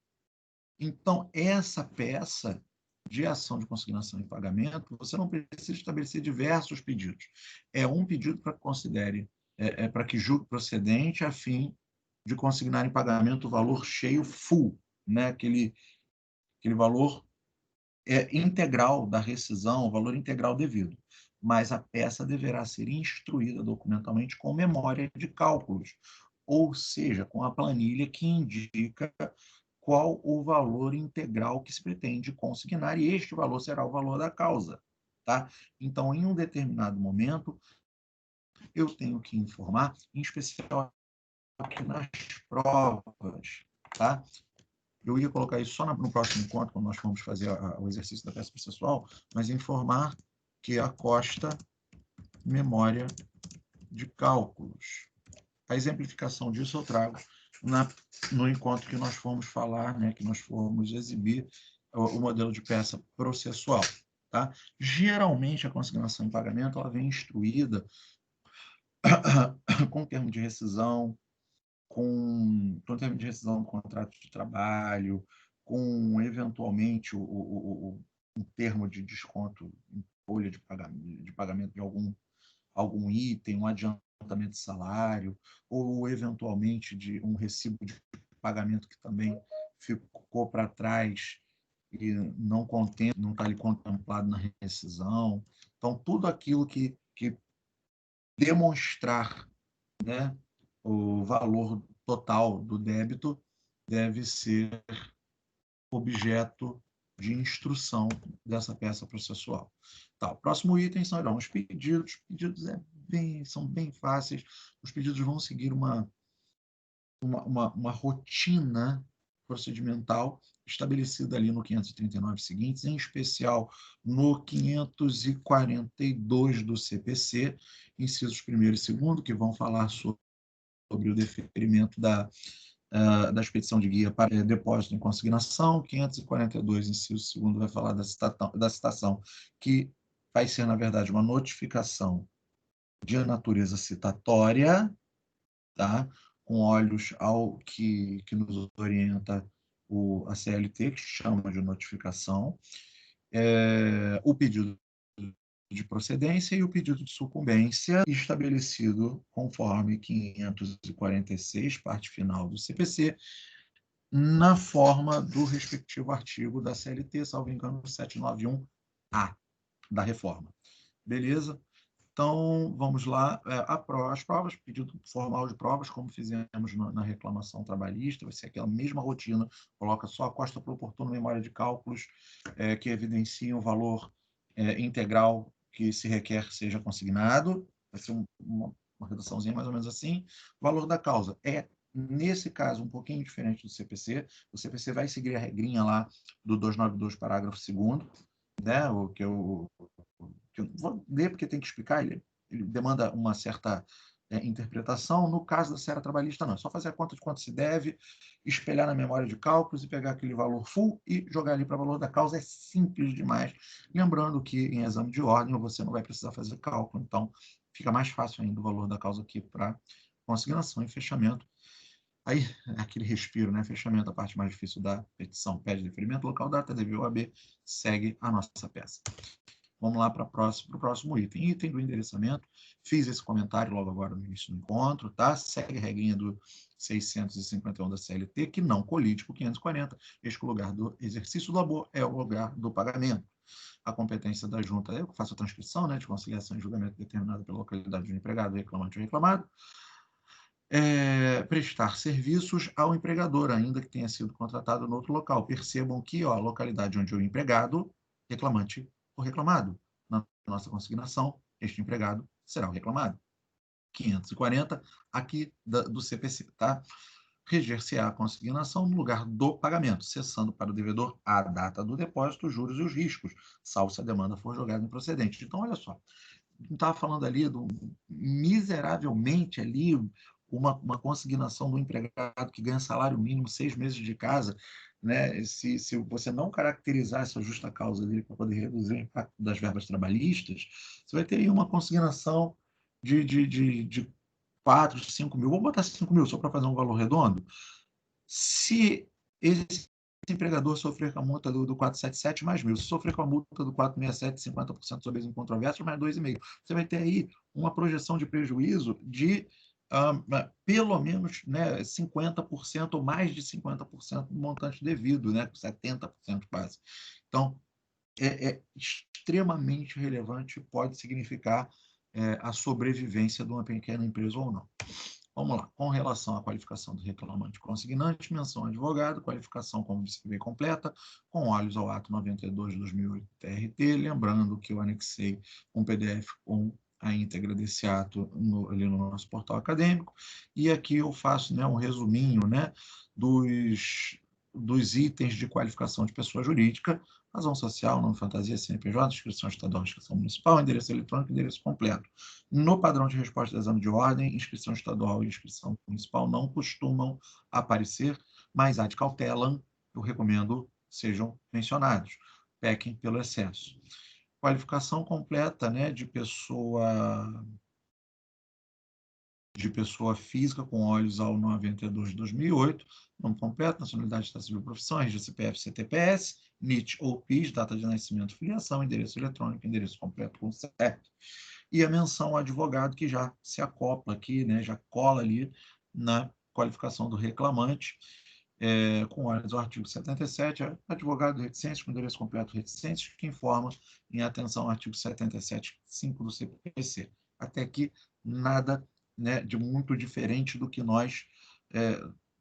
Então, essa peça de ação de consignação e pagamento, você não precisa estabelecer diversos pedidos. É um pedido para que considere, para que julgue procedente a fim de consignar em pagamento o valor cheio full, né? aquele valor integral da rescisão, o valor integral devido. Mas a peça deverá ser instruída documentalmente com memória de cálculos, ou seja, com a planilha que indica qual o valor integral que se pretende consignar, e este valor será o valor da causa. Tá? Então, em um determinado momento, eu tenho que informar, em especial aqui nas provas, tá? Eu ia colocar isso só no próximo encontro, quando nós formos fazer o exercício da peça processual, mas informar que acosta memória de cálculos. A exemplificação disso eu trago no encontro que nós formos falar, né, que nós formos exibir o modelo de peça processual. Tá? Geralmente, a consignação em pagamento ela vem instruída com termo de rescisão, com termo de rescisão do contrato de trabalho, com, eventualmente, um termo de desconto em folha de pagamento de algum item, um adiantamento de salário, ou, eventualmente, de um recibo de pagamento que também ficou para trás e não está ali contemplado na rescisão. Então, tudo aquilo que demonstrar, né, o valor total do débito deve ser objeto de instrução dessa peça processual. Tá, o próximo item são os pedidos. Os pedidos são bem fáceis. Os pedidos vão seguir uma rotina procedimental estabelecida ali no 539 seguintes, em especial no 542 do CPC, incisos 1º e 2º, que vão falar sobre o deferimento da expedição de guia para depósito em consignação. 542, inciso 2º, vai falar da citação, que vai ser, na verdade, uma notificação de natureza citatória, tá? Com olhos ao que nos orienta a CLT, que chama de notificação, o pedido de procedência e o pedido de sucumbência, estabelecido conforme 546, parte final do CPC, na forma do respectivo artigo da CLT, salvo engano, 791-A da reforma. Beleza? Então, vamos lá. As provas, pedido formal de provas, como fizemos na reclamação trabalhista, vai ser aquela mesma rotina, coloca só a costa para oportuno memória de cálculos, que evidencia o valor integral que se requer seja consignado, vai ser uma reduçãozinha mais ou menos assim. Valor da causa nesse caso, um pouquinho diferente do CPC. O CPC vai seguir a regrinha lá do 292, parágrafo 2º, né, o que eu vou ler porque tem que explicar, ele demanda uma certa interpretação. No caso da seara trabalhista, não. É só fazer a conta de quanto se deve, espelhar na memória de cálculos e pegar aquele valor full e jogar ali para o valor da causa. É simples demais. Lembrando que em exame de ordem você não vai precisar fazer cálculo, então fica mais fácil ainda o valor da causa aqui para consignação e fechamento. Aí, aquele respiro, né? Fechamento, a parte mais difícil da petição. Pede deferimento local, data, DV OAB, segue a nossa peça. Vamos lá para o próximo item. Item do endereçamento. Fiz esse comentário logo agora no início do encontro, tá? Segue a regrinha do 651 da CLT, que não colide com 540, este que o lugar do exercício do labor é o lugar do pagamento. A competência da junta, eu faço a transcrição, né, de conciliação e julgamento determinada pela localidade do empregado, reclamante ou reclamado. Prestar serviços ao empregador, ainda que tenha sido contratado no outro local. Percebam que a localidade onde o empregado, reclamante ou reclamado. Na nossa consignação, este empregado será o reclamado. 540, aqui do CPC, tá? Reger-se-á a consignação no lugar do pagamento, cessando para o devedor a data do depósito, os juros e os riscos, salvo se a demanda for jogada improcedente. Então, olha só, não estava falando ali miseravelmente ali uma consignação do empregado que ganha salário mínimo 6 meses de casa, né? Se você não caracterizar essa justa causa dele para poder reduzir o impacto das verbas trabalhistas, você vai ter aí uma consignação de 4, 5 mil. Vou botar 5 mil só para fazer um valor redondo. Se esse empregador sofrer com a multa do 477, mais mil. Se sofrer com a multa do 467, 50% sobre os incontrovérsios, mais 2,5. Você vai ter aí uma projeção de prejuízo de pelo menos, né, 50% ou mais de 50% do montante devido, né, 70% quase. Então, é extremamente relevante, pode significar a sobrevivência de uma pequena empresa ou não. Vamos lá. Com relação à qualificação do reclamante consignante, menção advogado, qualificação como vice completa, com olhos ao ato 92 de 2008 TRT, lembrando que eu anexei um PDF com a íntegra desse ato ali no nosso portal acadêmico, e aqui eu faço, né, um resuminho, né, dos itens de qualificação de pessoa jurídica: razão social, nome fantasia, CNPJ, inscrição estadual, inscrição municipal, endereço eletrônico, endereço completo. No padrão de resposta do exame de ordem, inscrição estadual e inscrição municipal não costumam aparecer, mas há de cautela, eu recomendo sejam mencionados. Pequem pelo excesso. Qualificação completa, né, de pessoa física com olhos ao 92 de 2008, nome completo, nacionalidade, estado civil, profissão, RG, CPF, CTPS, NIT ou PIS, data de nascimento, filiação, endereço eletrônico, endereço completo com CEP. E a menção ao advogado, que já se acopla aqui, né, já cola ali na qualificação do reclamante, com olhos ao artigo 77, advogado reticente, com endereço completo reticente, que informa em atenção ao artigo 77.5 do CPC. Até aqui, nada, né, de muito diferente do que nós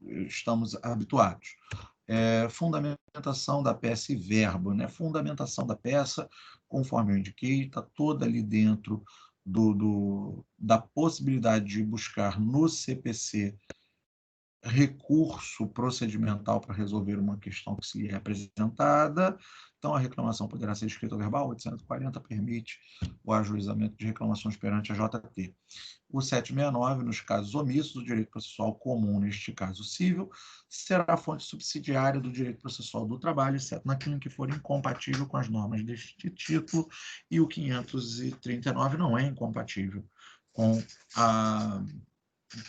estamos habituados. Fundamentação da peça e verbo, né? Fundamentação da peça, conforme eu indiquei, está toda ali dentro da possibilidade de buscar no CPC recurso procedimental para resolver uma questão que se lhe é apresentada. Então, a reclamação poderá ser escrita verbal. 840 permite o ajuizamento de reclamações perante a JT. O 769, nos casos omissos, o direito processual comum, neste caso civil, será a fonte subsidiária do direito processual do trabalho, exceto naquilo que for incompatível com as normas deste título, e o 539 não é incompatível com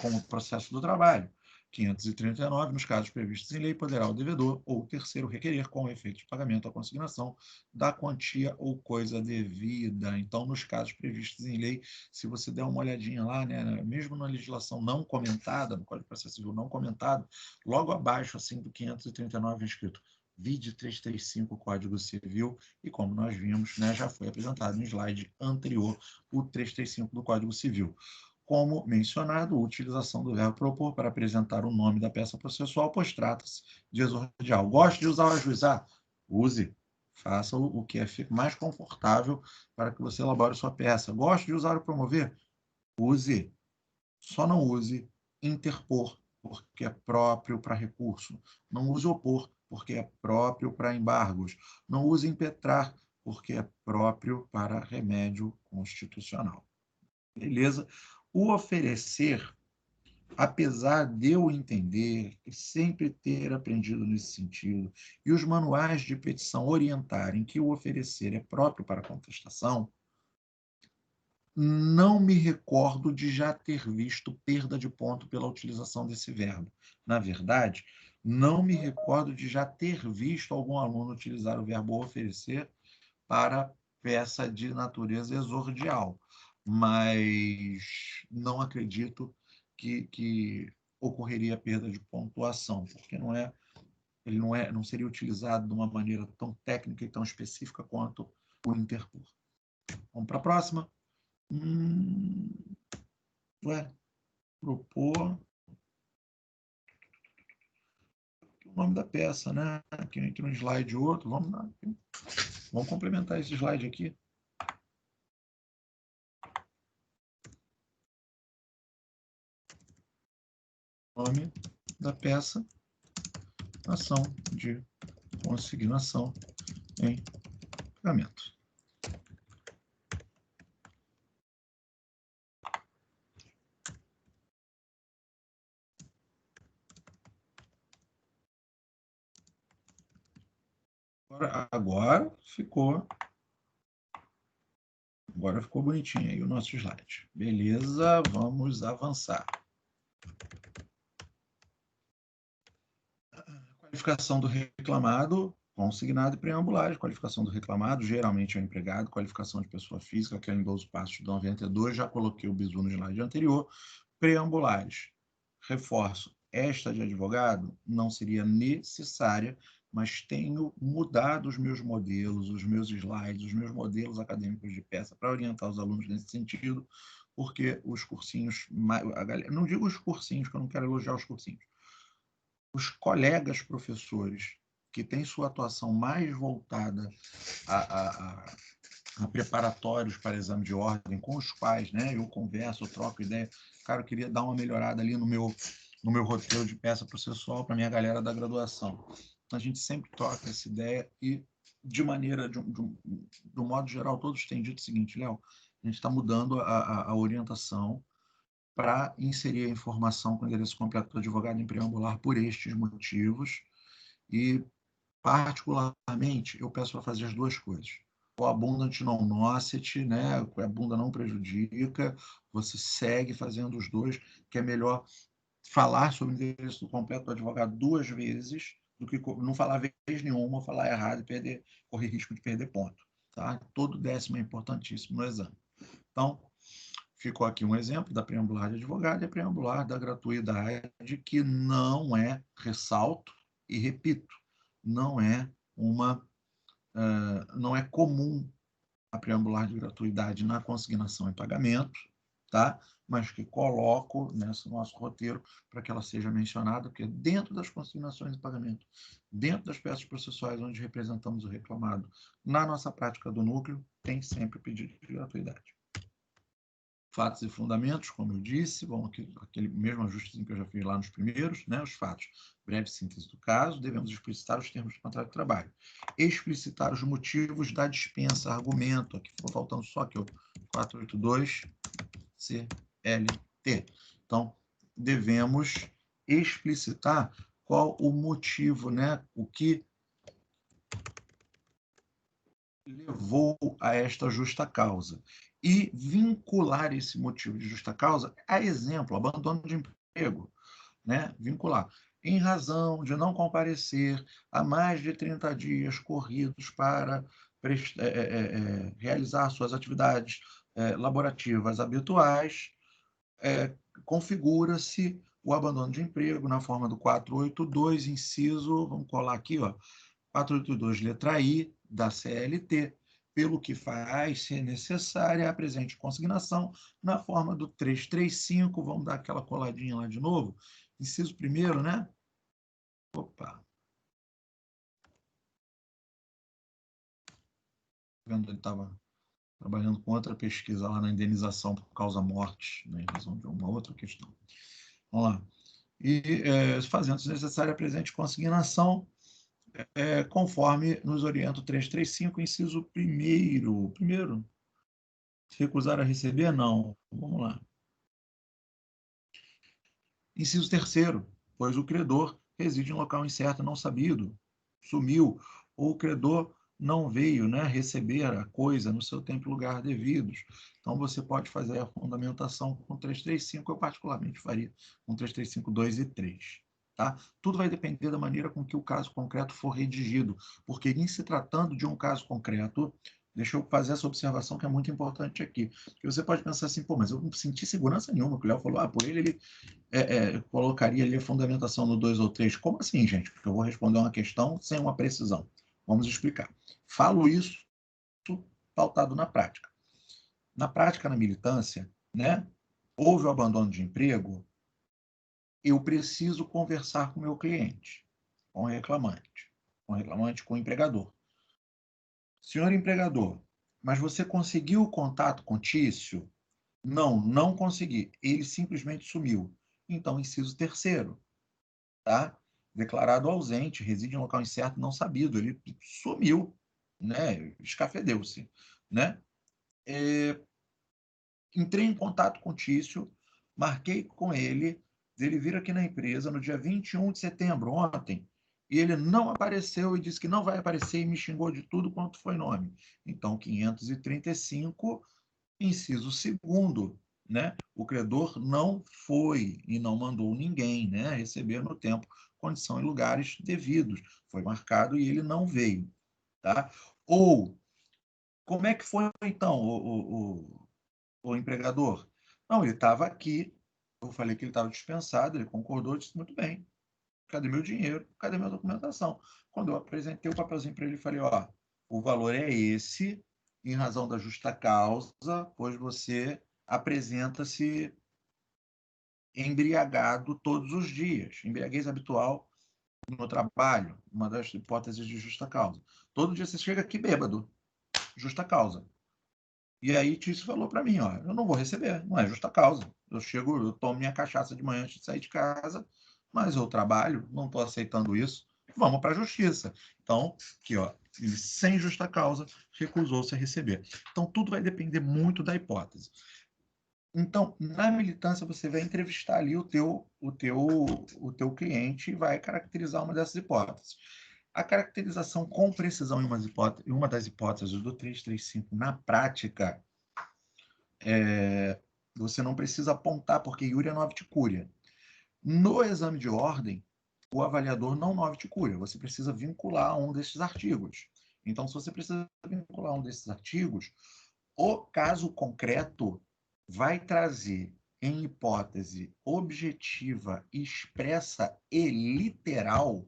o processo do trabalho. 539, nos casos previstos em lei, poderá o devedor ou o terceiro requerer, com efeito de pagamento, a consignação da quantia ou coisa devida. Então, nos casos previstos em lei, se você der uma olhadinha lá, né, mesmo na legislação não comentada, no Código de Processo Civil não comentado, logo abaixo assim do 539 escrito vide 335 Código Civil, e como nós vimos, né, já foi apresentado no slide anterior, o 335 do Código Civil. Como mencionado, a utilização do verbo propor para apresentar o nome da peça processual, pois trata-se de exordial. Goste de usar o ajuizar? Use. Faça o que é mais confortável para que você elabore sua peça. Goste de usar o promover? Use. Só não use interpor, porque é próprio para recurso. Não use opor, porque é próprio para embargos. Não use impetrar, porque é próprio para remédio constitucional. Beleza? O oferecer, apesar de eu entender e sempre ter aprendido nesse sentido, e os manuais de petição orientarem que o oferecer é próprio para contestação, não me recordo de já ter visto perda de ponto pela utilização desse verbo. Na verdade, não me recordo de já ter visto algum aluno utilizar o verbo oferecer para peça de natureza exordial, mas não acredito que ocorreria perda de pontuação, porque ele não seria utilizado de uma maneira tão técnica e tão específica quanto o interpor. Vamos para a próxima. Propor o nome da peça, né? Aqui entre um slide e outro. Vamos complementar esse slide aqui. Nome da peça, ação de consignação em pagamento. Agora ficou bonitinho aí o nosso slide. Beleza, vamos avançar. Qualificação do reclamado, consignado e preambulares. Qualificação do reclamado, geralmente é o empregado. Qualificação de pessoa física, que é o endosso passo de 92, já coloquei o bizu no slide anterior. Preambulares. Reforço, esta de advogado não seria necessária, mas tenho mudado os meus modelos, os meus slides, os meus modelos acadêmicos de peça para orientar os alunos nesse sentido, porque os cursinhos, não digo os cursinhos, que eu não quero elogiar os cursinhos, os colegas professores que têm sua atuação mais voltada a preparatórios para exame de ordem, com os quais, né, eu converso, eu troco ideia. Cara, eu queria dar uma melhorada ali no meu roteiro de peça processual para minha galera da graduação. A gente sempre troca essa ideia e, de um modo geral, todos têm dito o seguinte: Léo, a gente está mudando a orientação para inserir a informação com o endereço completo do advogado em preambular por estes motivos e, particularmente, eu peço para fazer as duas coisas. O abundant non nocet, né? A bunda não prejudica, você segue fazendo os dois, que é melhor falar sobre o endereço completo do advogado duas vezes do que não falar vez nenhuma, falar errado e correr risco de perder ponto. Tá? Todo décimo é importantíssimo no exame. Então, ficou aqui um exemplo da preambular de advogado e a preambular da gratuidade, que não é, ressalto e repito, não é não é comum a preambular de gratuidade na consignação e pagamento, tá? Mas que coloco nesse nosso roteiro para que ela seja mencionada, porque dentro das consignações e pagamento, dentro das peças processuais onde representamos o reclamado, na nossa prática do núcleo, tem sempre pedido de gratuidade. Fatos e fundamentos, como eu disse, bom, aquele mesmo ajuste que eu já fiz lá nos primeiros, né? Os fatos, breve síntese do caso, devemos explicitar os termos do contrato de trabalho, explicitar os motivos da dispensa, argumento, aqui ficou faltando só aqui, 482 CLT. Então, devemos explicitar qual o motivo, né? O que levou a esta justa causa. E vincular esse motivo de justa causa a exemplo, abandono de emprego, né? Vincular. Em razão de não comparecer a mais de 30 dias corridos para realizar suas atividades laborativas habituais, configura-se o abandono de emprego na forma do 482, inciso, vamos colar aqui, ó, 482, letra I, da CLT, pelo que faz, se necessária, a presente consignação na forma do 335, vamos dar aquela coladinha lá de novo, inciso primeiro, né? Opa! Ele estava trabalhando com outra pesquisa lá na indenização por causa-morte, né, em razão de uma outra questão. Vamos lá. E fazendo se necessária a presente consignação, conforme nos orienta o 335, inciso primeiro. Primeiro, recusar a receber? Não. Vamos lá. Inciso terceiro, pois o credor reside em local incerto, não sabido, sumiu, ou o credor não veio, né, receber a coisa no seu tempo e lugar devidos. Então, você pode fazer a fundamentação com 335, eu particularmente faria com 335, 2 e 3. Tá? Tudo vai depender da maneira com que o caso concreto for redigido, porque em se tratando de um caso concreto, deixa eu fazer essa observação que é muito importante aqui, porque você pode pensar assim, pô, mas eu não senti segurança nenhuma, que o Léo falou, por ele colocaria ali a fundamentação no 2 ou 3. Como assim, gente? Porque eu vou responder uma questão sem uma precisão. Vamos explicar. Falo isso pautado na prática. Na prática, na militância, né, houve o abandono de emprego, eu preciso conversar com o meu cliente, com o reclamante, com o empregador. Senhor empregador, mas você conseguiu o contato com Tício? Não, não consegui. Ele simplesmente sumiu. Então, inciso terceiro, tá? Declarado ausente, reside em local incerto, não sabido. Ele sumiu, né? Escafedeu-se, né? Entrei em contato com o Tício, marquei com ele, dele vir aqui na empresa no dia 21 de setembro, ontem, e ele não apareceu e disse que não vai aparecer e me xingou de tudo quanto foi nome. Então, 535, inciso segundo, né? O credor não foi e não mandou ninguém, né, receber no tempo, condição e lugares devidos. Foi marcado e ele não veio, tá? Ou como é que foi então o empregador? Não, ele estava aqui. Eu falei que ele estava dispensado, ele concordou, disse muito bem. Cadê meu dinheiro? Cadê minha documentação? Quando eu apresentei o papelzinho para ele, falei, ó, o valor é esse, em razão da justa causa, pois você apresenta-se embriagado todos os dias. Embriaguez habitual no trabalho, uma das hipóteses de justa causa. Todo dia você chega aqui bêbado, justa causa. E aí Tício falou para mim, ó, eu não vou receber, não é justa causa. Eu chego, eu tomo minha cachaça de manhã antes de sair de casa, mas eu trabalho, não estou aceitando isso, vamos para a justiça. Então, aqui, ó, ele sem justa causa recusou-se a receber. Então, tudo vai depender muito da hipótese. Então, na militância, você vai entrevistar ali o teu cliente e vai caracterizar uma dessas hipóteses. A caracterização com precisão em uma das hipóteses do 335 na prática, você não precisa apontar, porque Iure é novticúria. No exame de ordem, o avaliador não novticúria, você precisa vincular um desses artigos. Então, se você precisa vincular um desses artigos, o caso concreto vai trazer, em hipótese objetiva, expressa e literal,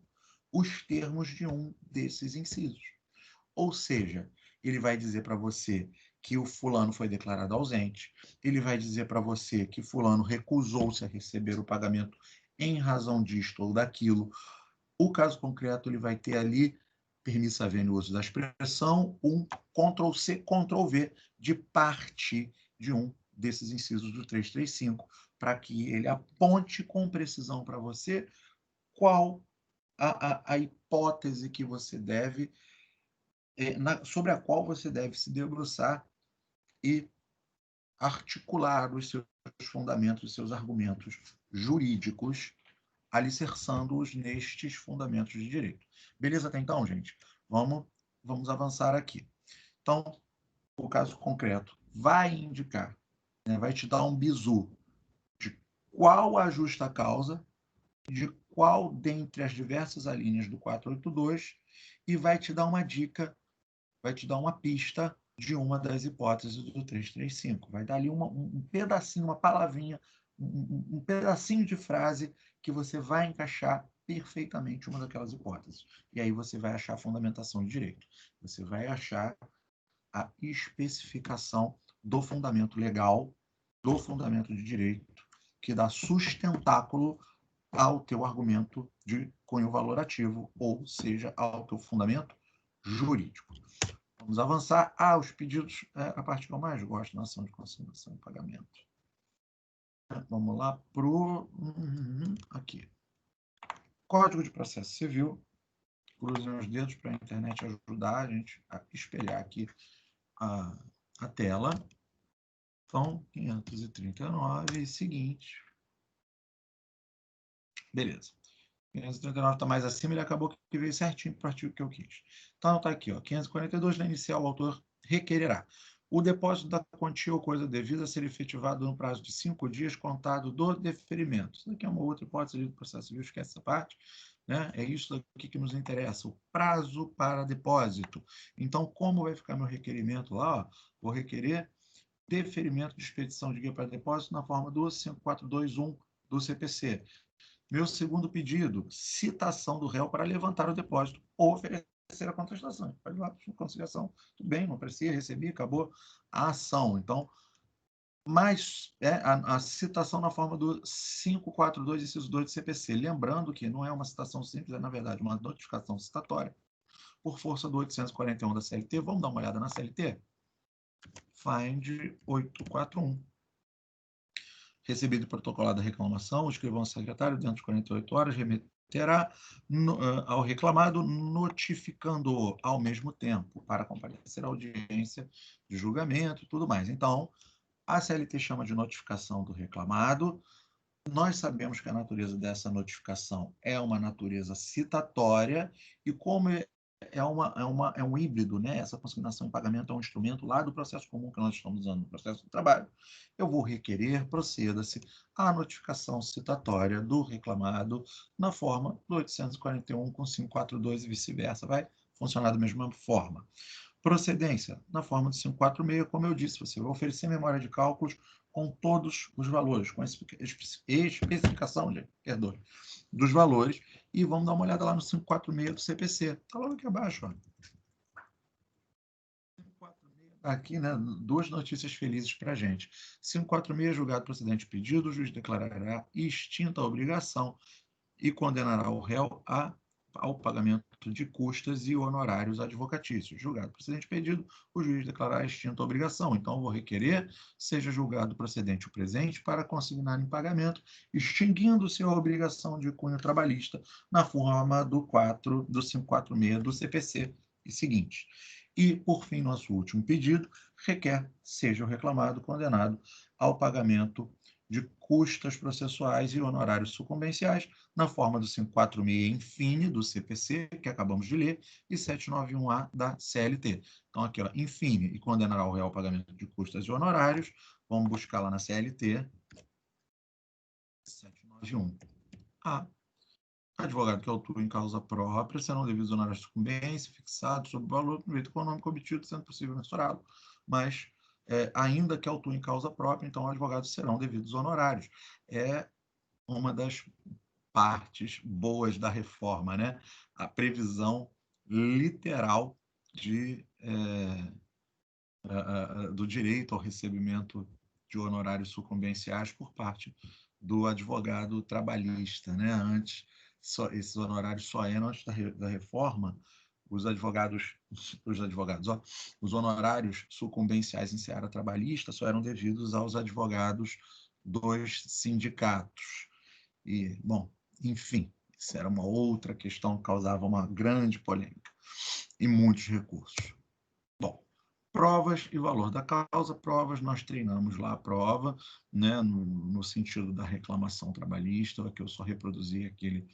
os termos de um desses incisos. Ou seja, ele vai dizer para você que o fulano foi declarado ausente, ele vai dizer para você que fulano recusou-se a receber o pagamento em razão disto ou daquilo. O caso concreto ele vai ter ali, permissa havendo uso da expressão, um Ctrl+C, Ctrl+V de parte de um desses incisos do 335, para que ele aponte com precisão para você qual a hipótese que você deve, sobre a qual você deve se debruçar e articular os seus fundamentos, os seus argumentos jurídicos, alicerçando-os nestes fundamentos de direito. Beleza até então, gente? Vamos avançar aqui. Então, o caso concreto vai indicar, né, vai te dar um bizu de qual a justa causa, de qual dentre as diversas alíneas do 482, e vai te dar uma dica, vai te dar uma pista de uma das hipóteses do 335. Vai dar ali um pedacinho, uma palavrinha, um pedacinho de frase que você vai encaixar perfeitamente uma daquelas hipóteses. E aí você vai achar a fundamentação de direito. Você vai achar a especificação do fundamento legal, do fundamento de direito, que dá sustentáculo ao teu argumento de cunho valorativo, ou seja, ao teu fundamento jurídico. Vamos avançar. Os pedidos, a parte que eu mais gosto na ação de consignação e pagamento. Vamos lá para o... aqui. Código de Processo Civil. Cruzem os dedos para a internet ajudar a gente a espelhar aqui a tela. Então, 539, seguinte. Beleza. 539 está mais acima, ele acabou que veio certinho para o artigo que eu quis. Então, está aqui, ó, 542, na inicial, o autor requererá o depósito da quantia ou coisa devida a ser efetivado no prazo de 5 dias, contado do deferimento. Isso aqui é uma outra hipótese do processo civil, esquece essa parte. Né? É isso aqui que nos interessa, o prazo para depósito. Então, como vai ficar meu requerimento lá? Ó, vou requerer deferimento de expedição de guia para depósito na forma do 5421 do CPC. Meu segundo pedido, citação do réu para levantar o depósito ou oferecer a contestação. Pode ir lá para conciliação, tudo bem, não aprecia, recebi, acabou a ação. Então, mas a citação na forma do 542, inciso 2 do CPC. Lembrando que não é uma citação simples, é, na verdade, uma notificação citatória por força do 841 da CLT. Vamos dar uma olhada na CLT? Find 841. Recebido e protocolado a reclamação, o escrivão secretário, dentro de 48 horas, remeterá ao reclamado, notificando-o ao mesmo tempo para comparecer à audiência de julgamento e tudo mais. Então, a CLT chama de notificação do reclamado. Nós sabemos que a natureza dessa notificação é uma natureza citatória e como é um híbrido, né? Essa consignação em pagamento é um instrumento lá do processo comum que nós estamos usando no processo do trabalho. Eu vou requerer, proceda-se à notificação citatória do reclamado na forma do 841 com 542 e vice-versa. Vai funcionar da mesma forma. Procedência, na forma de 546, como eu disse, você vai oferecer memória de cálculos com todos os valores, com especificação, perdão, dos valores, e vamos dar uma olhada lá no 546 do CPC. Está logo aqui abaixo. Ó. 546, aqui, né, duas notícias felizes para a gente. 546, julgado procedente pedido, o juiz declarará extinta a obrigação e condenará o réu ao pagamento de custas e honorários advocatícios. Julgado procedente pedido, o juiz declarará extinta a obrigação. Então, eu vou requerer seja julgado procedente o presente para consignar em pagamento, extinguindo-se a obrigação de cunho trabalhista na forma do 546 do CPC e seguinte. E, por fim, nosso último pedido requer seja o reclamado condenado ao pagamento de custas processuais e honorários sucumbenciais, na forma do 546 infine do CPC, que acabamos de ler, e 791A da CLT. Então, aqui, ó, infine e condenará o réu ao pagamento de custas e honorários. Vamos buscar lá na CLT. 791A. Advogado que autua em causa própria, serão devidos honorários de sucumbência, fixados sobre o valor do proveito econômico obtido, sendo possível mensurá-lo, mas ainda que autua em causa própria, então advogados serão devidos honorários. É uma das partes boas da reforma, né? A previsão literal do direito ao recebimento de honorários sucumbenciais por parte do advogado trabalhista, né? Antes, esses honorários só eram antes da reforma. Os honorários sucumbenciais em seara trabalhista só eram devidos aos advogados dos sindicatos. E, bom, enfim, isso era uma outra questão que causava uma grande polêmica e muitos recursos. Bom, provas e valor da causa. Provas, nós treinamos lá a prova, né, no sentido da reclamação trabalhista, que eu só reproduzi aquele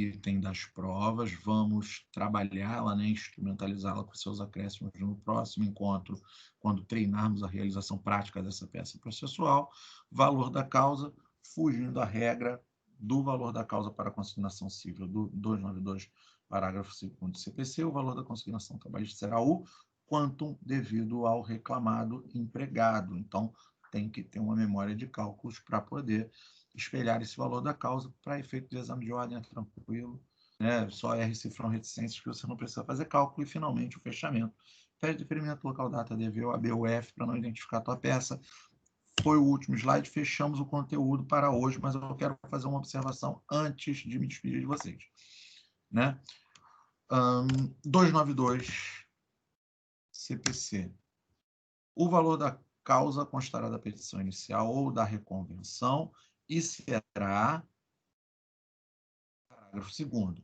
item das provas. Vamos trabalhá-la, né, instrumentalizá-la com seus acréscimos no próximo encontro, quando treinarmos a realização prática dessa peça processual. Valor da causa, fugindo da regra do valor da causa para a consignação civil do 292, parágrafo 2º do CPC, o valor da consignação trabalhista será o quantum devido ao reclamado empregado. Então, tem que ter uma memória de cálculos para poder espelhar esse valor da causa para efeito de exame de ordem, é tranquilo, né? Só R cifrão reticências que você não precisa fazer cálculo, e finalmente o fechamento. Pede deferimento local, data, DV, OAB, UF, para não identificar a tua peça. Foi o último slide, fechamos o conteúdo para hoje, mas eu quero fazer uma observação antes de me despedir de vocês. Né? 292 CPC. O valor da causa constará da petição inicial ou da reconvenção e será, parágrafo 2º,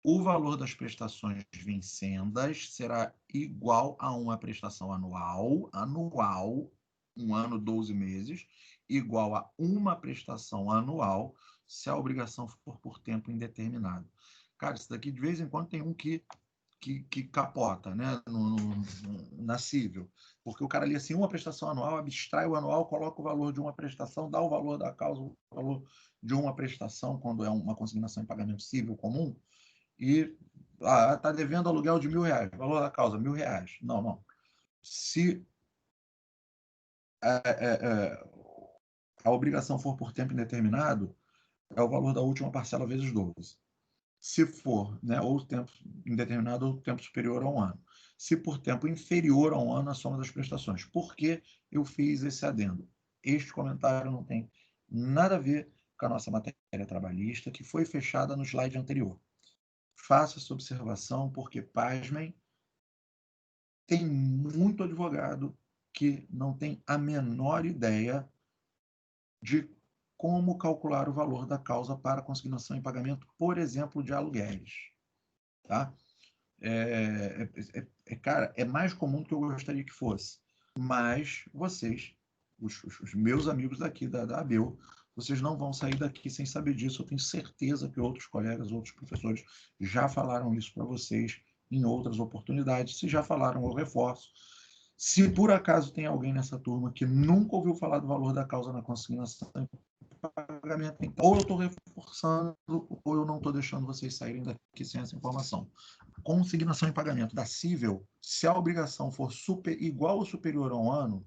o valor das prestações vincendas será igual a uma prestação anual, um ano, 12 meses, igual a uma prestação anual, se a obrigação for por tempo indeterminado. Cara, isso daqui de vez em quando tem um que capota, né, na cível, porque o cara ali assim, uma prestação anual, abstrai o anual, coloca o valor de uma prestação, dá o valor da causa, o valor de uma prestação, quando é uma consignação em pagamento cível comum, e está devendo aluguel de R$1.000, valor da causa, R$1.000. Não. Se a obrigação for por tempo indeterminado, é o valor da última parcela vezes 12. Se for, né, ou tempo indeterminado ou tempo superior a um ano. Se por tempo inferior a um ano, a soma das prestações. Por que eu fiz esse adendo? Este comentário não tem nada a ver com a nossa matéria trabalhista, que foi fechada no slide anterior. Faça essa observação, porque, pasmem, tem muito advogado que não tem a menor ideia de como calcular o valor da causa para consignação em pagamento, por exemplo, de aluguéis. Tá? Cara, é mais comum do que eu gostaria que fosse. Mas vocês, os meus amigos daqui da ABEU, vocês não vão sair daqui sem saber disso. Eu tenho certeza que outros colegas, outros professores já falaram isso para vocês em outras oportunidades. Se já falaram, eu reforço. Se por acaso tem alguém nessa turma que nunca ouviu falar do valor da causa na consignação em pagamento, então, ou eu estou reforçando, ou eu não estou deixando vocês saírem daqui sem essa informação. Consignação em pagamento da cível, se a obrigação for igual ou superior a um ano,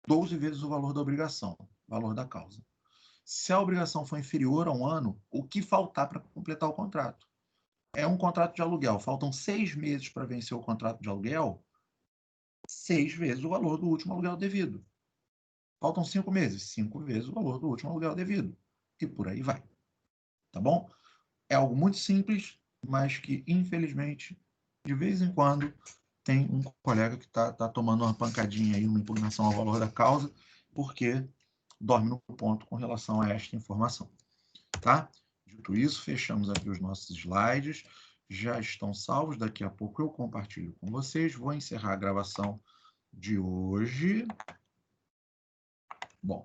12 vezes o valor da obrigação, valor da causa. Se a obrigação for inferior a um ano, o que faltar para completar o contrato? É um contrato de aluguel, faltam 6 meses para vencer o contrato de aluguel, 6 vezes o valor do último aluguel devido. Faltam 5 meses, 5 vezes o valor do último aluguel devido. E por aí vai. Tá bom? É algo muito simples, mas que, infelizmente, de vez em quando, tem um colega que está tomando uma pancadinha aí, uma impugnação ao valor da causa, porque dorme no ponto com relação a esta informação. Tá? Dito isso, fechamos aqui os nossos slides. Já estão salvos. Daqui a pouco eu compartilho com vocês. Vou encerrar a gravação de hoje. Bom,